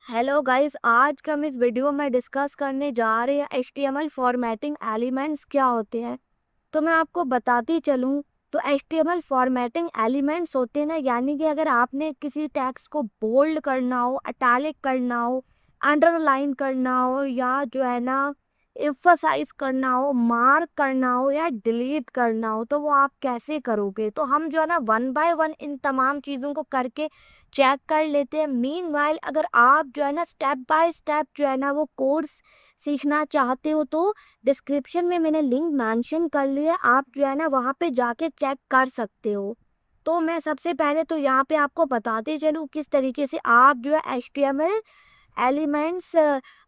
Hello guys, आज का हम इस वीडियो में डिस्कस करने जा रहे हैं HTML फॉर्मेटिंग एलिमेंट्स क्या होते हैं। तो मैं आपको बताती चलूँ तो HTML फॉर्मेटिंग एलिमेंट्स होते हैं ना, यानी कि अगर आपने किसी टेक्स्ट को बोल्ड करना हो, इटैलिक करना हो, अंडरलाइन करना हो या जो है ना एम्फसाइज करना हो, मार्क करना हो या डिलीट करना हो तो वो आप कैसे करोगे। तो हम जो है ना वन बाय वन इन तमाम चीज़ों को करके चेक कर लेते हैं। मीनवाइल अगर आप जो है ना स्टेप बाय स्टेप जो है ना वो कोर्स सीखना चाहते हो तो डिस्क्रिप्शन में मैंने लिंक मेंशन कर लिया, आप जो है ना वहाँ पे जाके चेक कर सकते हो। तो मैं सबसे पहले तो यहाँ पे आपको बताते चलूँ किस तरीके से आप जो है HTML एलिमेंट्स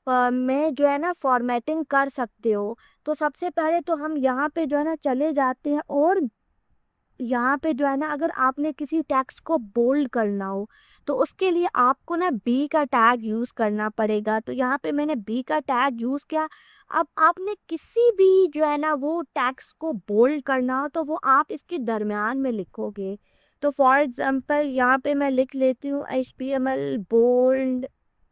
में जो है ना फॉर्मेटिंग कर सकते हो। तो सबसे पहले तो हम यहाँ पे जो है ना चले जाते हैं और यहाँ पे जो है ना अगर आपने किसी टेक्स्ट को बोल्ड करना हो तो उसके लिए आपको ना बी का टैग यूज करना पड़ेगा। तो यहाँ पे मैंने बी का टैग यूज किया। अब आपने किसी भी जो है ना वो टेक्स्ट को बोल्ड करना हो तो वो आप इसके दरमियान में लिखोगे। तो फॉर एग्जांपल यहाँ पे मैं लिख लेती हूँ HTML बोल्ड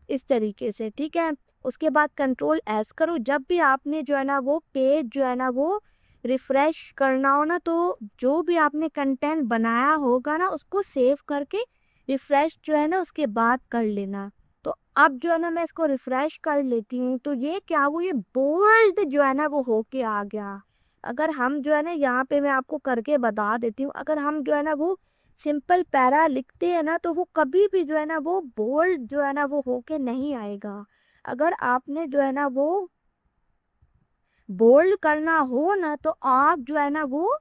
इस तरीके से, ठीक है। उसके बाद कंट्रोल एस करो। जब भी आपने जो है ना वो पेज जो है ना वो रिफ्रेश करना हो ना तो जो भी आपने कंटेंट बनाया होगा ना उसको सेव करके रिफ्रेश जो है ना उसके बाद कर लेना। तो अब जो है ना मैं इसको रिफ्रेश कर लेती हूँ तो ये क्या वो ये बोल्ड जो है ना वो होके आ गया। अगर हम जो है ना यहाँ पे मैं आपको करके बता देती हूँ, अगर हम जो है ना वो सिंपल पैरा लिखते हैं ना तो वो कभी भी जो है ना वो बोल्ड जो है ना वो होके नहीं आएगा। अगर आपने जो है ना वो बोल्ड करना हो ना तो आप जो है ना वो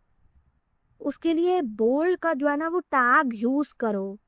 उसके लिए बोल्ड का जो है ना वो टैग यूज करो।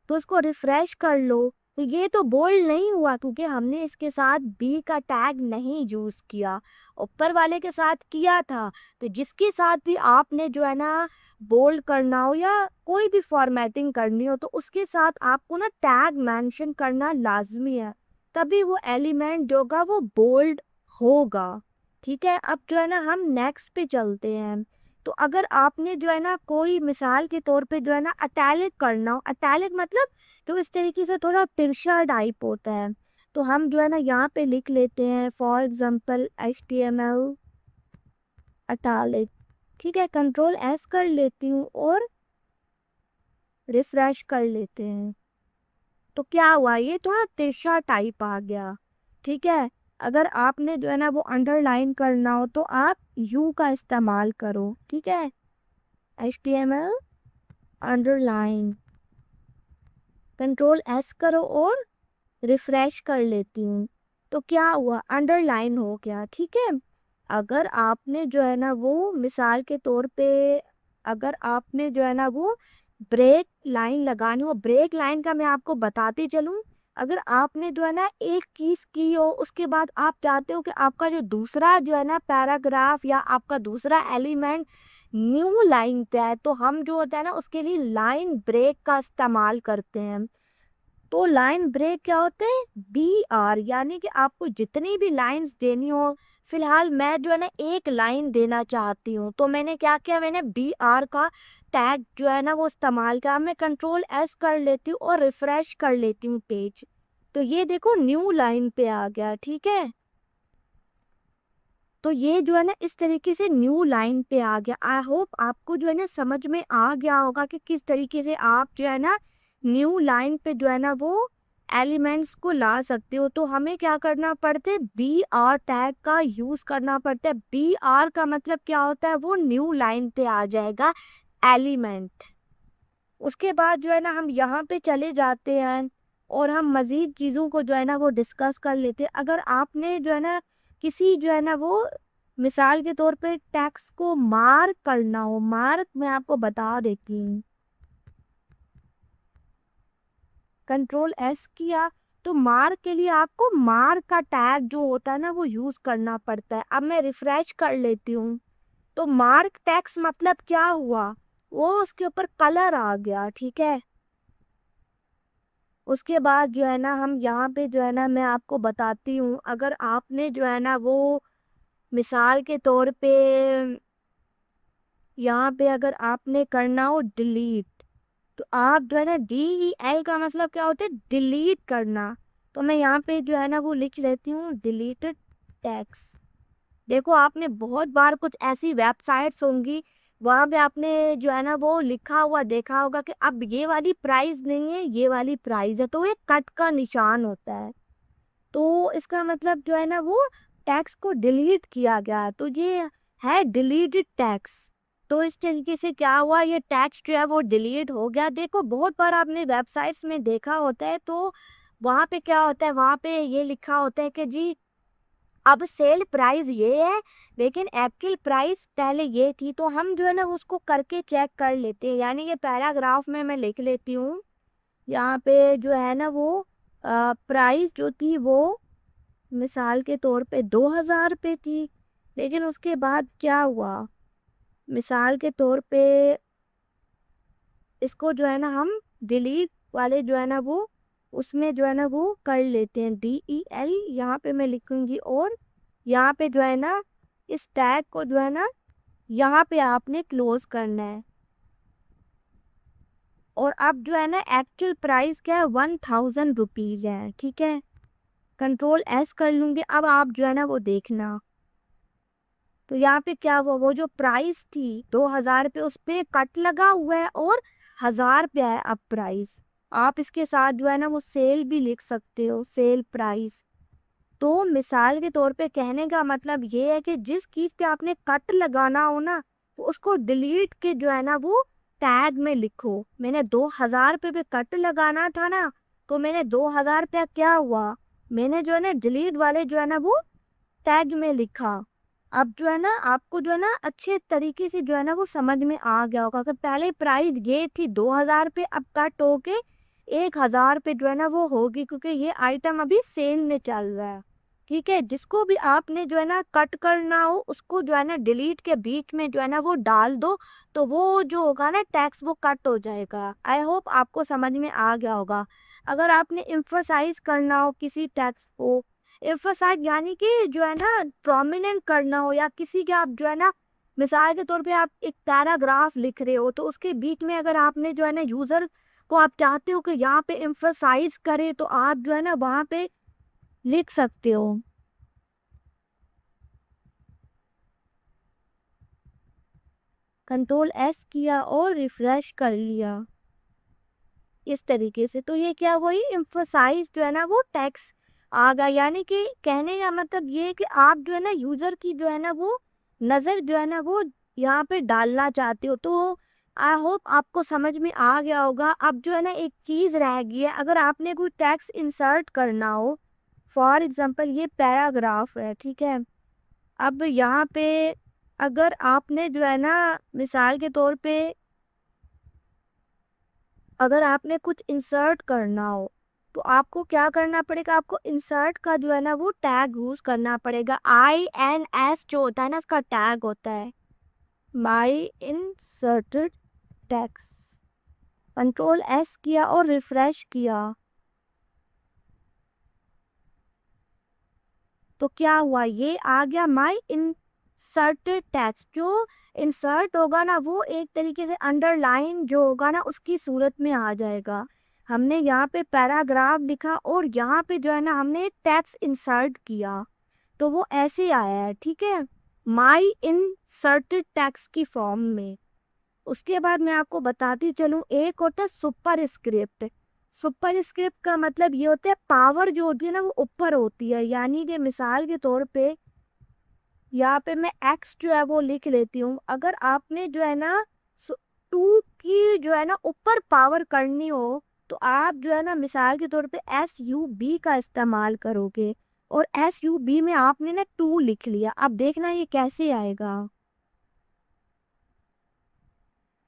तो उसको रिफ्रेश कर लो तो ये तो बोल्ड नहीं हुआ क्योंकि हमने इसके साथ बी का टैग नहीं यूज किया, ऊपर वाले के साथ किया था। तो जिसके साथ भी आपने जो है ना बोल्ड करना हो या कोई भी फॉर्मेटिंग करनी हो तो उसके साथ आपको ना टैग मेंशन करना लाजमी है, तभी वो एलिमेंट जो होगा वो बोल्ड होगा। ठीक है, अब जो है ना हम नेक्स्ट पे चलते हैं। तो अगर आपने जो है ना कोई मिसाल के तौर पे जो है ना अटैलिक करना हो, अटैलिक मतलब तो इस तरीके से थोड़ा तिरछा टाइप होता है, तो हम जो है ना यहाँ पे लिख लेते हैं फॉर एग्जांपल HTML अटैलिक। ठीक है, कंट्रोल एस कर लेती हूँ और रिफ्रेश कर लेते हैं। तो क्या हुआ, ये थोड़ा तिरछा टाइप आ गया। ठीक है, अगर आपने जो है ना वो अंडरलाइन करना हो तो आप यू का इस्तेमाल करो। ठीक है, HTML अंडरलाइन, कंट्रोल एस करो और रिफ्रेश कर लेती हूँ। तो क्या हुआ, अंडरलाइन हो गया। ठीक है, अगर आपने जो है ना वो मिसाल के तौर पे अगर आपने जो है ना वो ब्रेक लाइन लगानी हो, ब्रेक लाइन का मैं आपको बताती चलूँ। अगर आपने जो है ना एक कीज की हो उसके बाद आप चाहते हो कि आपका जो दूसरा जो है ना पैराग्राफ या आपका दूसरा एलिमेंट न्यू लाइन पे है तो हम जो होता है ना उसके लिए लाइन ब्रेक का इस्तेमाल करते हैं। तो लाइन ब्रेक क्या होते हैं, BR, यानी कि आपको जितनी भी लाइंस देनी हो, फिलहाल मैं जो है ना एक लाइन देना चाहती हूँ तो मैंने क्या किया, मैंने BR का टैग जो है ना वो इस्तेमाल किया। मैं कंट्रोल एस कर लेती हूँ और रिफ्रेश कर लेती हूँ पेज, तो ये देखो न्यू लाइन पे आ गया। ठीक है, तो ये जो है ना इस तरीके से न्यू लाइन पे आ गया। आई होप आपको जो है ना समझ में आ गया होगा कि किस तरीके से आप जो है ना न्यू लाइन पे जो है ना वो एलिमेंट्स को ला सकते हो। तो हमें क्या करना पड़ता है, BR टैग का यूज करना पड़ता है। BR का मतलब क्या होता है, वो न्यू लाइन पे आ जाएगा एलिमेंट। उसके बाद जो है ना हम यहाँ पे चले जाते हैं और हम मजीद चीज़ों को जो है ना वो डिस्कस कर लेते हैं। अगर आपने जो है ना किसी जो है ना वो मिसाल के तौर पे टेक्स्ट को मार्क करना हो, मार्क मैं आपको बता देती हूँ, कंट्रोल एस किया तो मार्क के लिए आपको मार्क का टैग जो होता है ना वो यूज करना पड़ता है। अब मैं रिफ्रेश कर लेती हूँ तो मार्क टेक्स्ट मतलब क्या हुआ, वो उसके ऊपर कलर आ गया। ठीक है, उसके बाद जो है ना हम यहाँ पे जो है ना मैं आपको बताती हूँ, अगर आपने जो है ना वो मिसाल के तौर पे यहाँ पे अगर आपने करना हो डिलीट तो आप जो है ना DEL का मतलब क्या होता है, डिलीट करना। तो मैं यहाँ पे जो है ना वो लिख लेती हूँ डिलीटेड टैक्स। देखो आपने बहुत बार कुछ ऐसी वेबसाइट्स होंगी, वहाँ पे आपने जो है ना वो लिखा हुआ देखा होगा कि अब ये वाली प्राइस नहीं है, ये वाली प्राइस है, तो ये कट का निशान होता है। तो इसका मतलब जो है ना वो टैक्स को डिलीट किया गया, तो ये है डिलीटेड टैक्स। तो इस तरीके से क्या हुआ, ये टैक्स जो है वो डिलीट हो गया। देखो बहुत बार आपने वेबसाइट्स में देखा होता है, तो वहाँ पे क्या होता है, वहाँ पे ये लिखा होता है कि जी अब सेल प्राइस ये है, लेकिन एक्चुअल प्राइस पहले ये थी। तो हम जो है ना उसको करके चेक कर लेते हैं, यानी ये पैराग्राफ में मैं लिख लेती हूँ। यहाँ पे जो है ना वो प्राइस जो थी वो मिसाल के तौर पे 2000 रुपये थी, लेकिन उसके बाद क्या हुआ, मिसाल के तौर पे इसको जो है ना हम डिलीट वाले जो है ना वो उसमें जो है ना वो कर लेते हैं, DEL यहाँ पे मैं लिखूंगी। और यहाँ पे जो है ना इस टैग को जो है ना यहाँ पे आपने क्लोज करना है। और अब जो है ना एक्चुअल प्राइस क्या है, 1000 रुपीज है, ठीक है। Ctrl+S कर लूंगी। अब आप जो है ना वो देखना, तो यहाँ पे क्या हुआ, वो जो प्राइस थी 2000 रुपये उस पे कट लगा हुआ है और 1000 रुपया है अब प्राइस। आप इसके साथ जो है ना वो सेल भी लिख सकते हो, सेल प्राइस। तो मिसाल के तौर पे कहने का मतलब ये है कि जिस चीज पे आपने कट लगाना हो ना, तो उसको डिलीट के जो है ना वो टैग में लिखो। मैंने 2000 रुपये पे कट लगाना था ना, तो मैंने 2000 रुपया क्या हुआ, मैंने जो है ना डिलीट वाले जो है ना वो टैग में लिखा। अब जो है ना आपको जो है ना अच्छे तरीके से जो है ना वो समझ में आ गया होगा कि पहले प्राइस ये थी 2000 रुपये, अब कट होके 1000 रुपये जो है ना वो होगी, क्योंकि ये आइटम अभी सेल में चल रहा है। ठीक है, जिसको भी आपने जो है ना कट करना हो उसको जो है ना डिलीट के बीच में जो है ना वो डाल दो, तो वो जो होगा ना टैक्स वो कट हो जाएगा। आई होप आपको समझ में आ गया होगा। अगर आपने एम्फसाइज करना हो किसी टैक्स को, एम्फसाइज यानी कि जो है ना प्रोमिनेंट करना हो, या किसी के आप जो है ना मिसाल के तौर पे आप एक पैराग्राफ लिख रहे हो, तो उसके बीच में अगर आपने जो है ना यूजर को आप चाहते हो कि यहाँ पे एम्फसाइज करे, तो आप जो है ना वहाँ पे लिख सकते हो। Ctrl+S किया और रिफ्रेश कर लिया इस तरीके से। तो ये क्या हुआ, ये एम्फसाइज जो है ना वो टेक्स्ट आ गया। यानी कि कहने का मतलब ये है कि आप जो है ना यूजर की जो है ना वो नजर जो है ना वो यहाँ पे डालना चाहते हो। तो आई होप आपको समझ में आ गया होगा। अब जो है ना एक चीज रह गई है, अगर आपने कोई टेक्स्ट इंसर्ट करना हो, फॉर एग्जांपल ये पैराग्राफ है, ठीक है। अब यहाँ पे अगर आपने जो है ना मिसाल के तौर पे अगर आपने कुछ इंसर्ट करना हो, तो आपको क्या करना पड़ेगा, आपको इंसर्ट का जो है ना वो टैग यूज करना पड़ेगा। INS जो होता है ना इसका टैग होता है माई इंसर्टेड टैग्स। Ctrl+S किया और रिफ्रेश किया, तो क्या हुआ, ये आ गया माई इंसर्टेड टैक्स। जो इंसर्ट होगा ना वो एक तरीके से अंडरलाइन जो होगा ना उसकी सूरत में आ जाएगा। हमने यहाँ पे पैराग्राफ लिखा और यहाँ पे जो है ना हमने टैक्स इंसर्ट किया, तो वो ऐसे आया है, ठीक है, माई इंसर्टेड टैक्स की फॉर्म में। उसके बाद मैं आपको बताती चलूँ, एक होता है सुपर स्क्रिप्ट। सुपर स्क्रिप्ट का मतलब ये होता है पावर जो होती है ना वो ऊपर होती है। यानी कि मिसाल के तौर पे यहाँ पे मैं एक्स जो है वो लिख लेती हूँ। अगर आपने जो है ना 2 की जो है ना ऊपर पावर करनी हो, तो आप जो है ना मिसाल के तौर पे SUB का इस्तेमाल करोगे, और SUB में आपने ना 2 लिख लिया। अब देखना ये कैसे आएगा,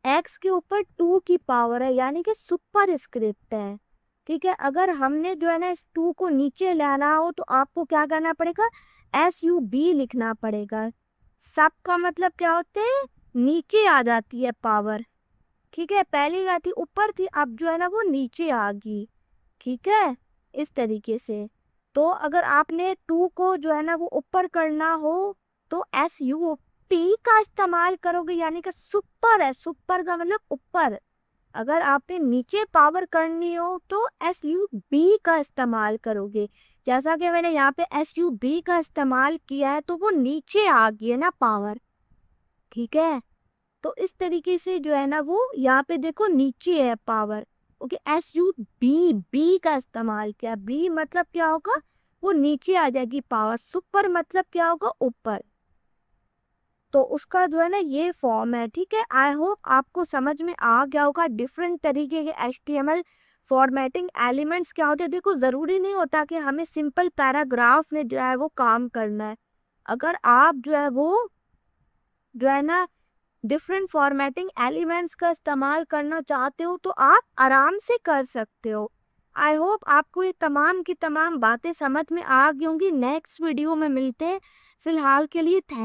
एक्स के ऊपर 2 की पावर है, यानी कि सुपर स्क्रिप्ट है। ठीक है, अगर हमने जो है ना इस 2 को नीचे लाना हो, तो आपको क्या करना पड़ेगा, SUB लिखना पड़ेगा। सब का मतलब क्या होते हैं, नीचे आ जाती है पावर। ठीक है, पहली क्या थी, ऊपर थी, अब जो है ना वो नीचे आ गई। ठीक है, इस तरीके से। तो अगर आपने 2 को जो है ना वो ऊपर करना हो, तो SUP का इस्तेमाल करोगे, यानी कि सुपर है, सुपर का मतलब ऊपर। अगर आपने नीचे पावर करनी हो तो SUB का इस्तेमाल करोगे। जैसा कि मैंने यहाँ पे SUB का इस्तेमाल किया है तो वो नीचे आ गई है ना पावर, ठीक है। तो इस तरीके से जो है ना वो यहाँ पे देखो नीचे है पावर, ओके। SUB का इस्तेमाल किया, बी मतलब क्या होगा, वो नीचे आ जाएगी पावर। सुपर मतलब क्या होगा, ऊपर। तो उसका जो है ना ये फॉर्म है, ठीक है। आई होप आपको समझ में आ गया होगा डिफरेंट तरीके के HTML फॉर्मेटिंग एलिमेंट्स क्या होते हैं। देखो ज़रूरी नहीं होता कि हमें सिंपल पैराग्राफ में जो है वो काम करना है। अगर आप जो है ना डिफरेंट फॉर्मेटिंग एलिमेंट्स का इस्तेमाल करना चाहते हो तो आप आराम से कर सकते हो। आई होप आपको ये तमाम की तमाम बातें समझ में आ गई होंगी। नेक्स्ट वीडियो में मिलते हैं। फिलहाल के लिए थैंक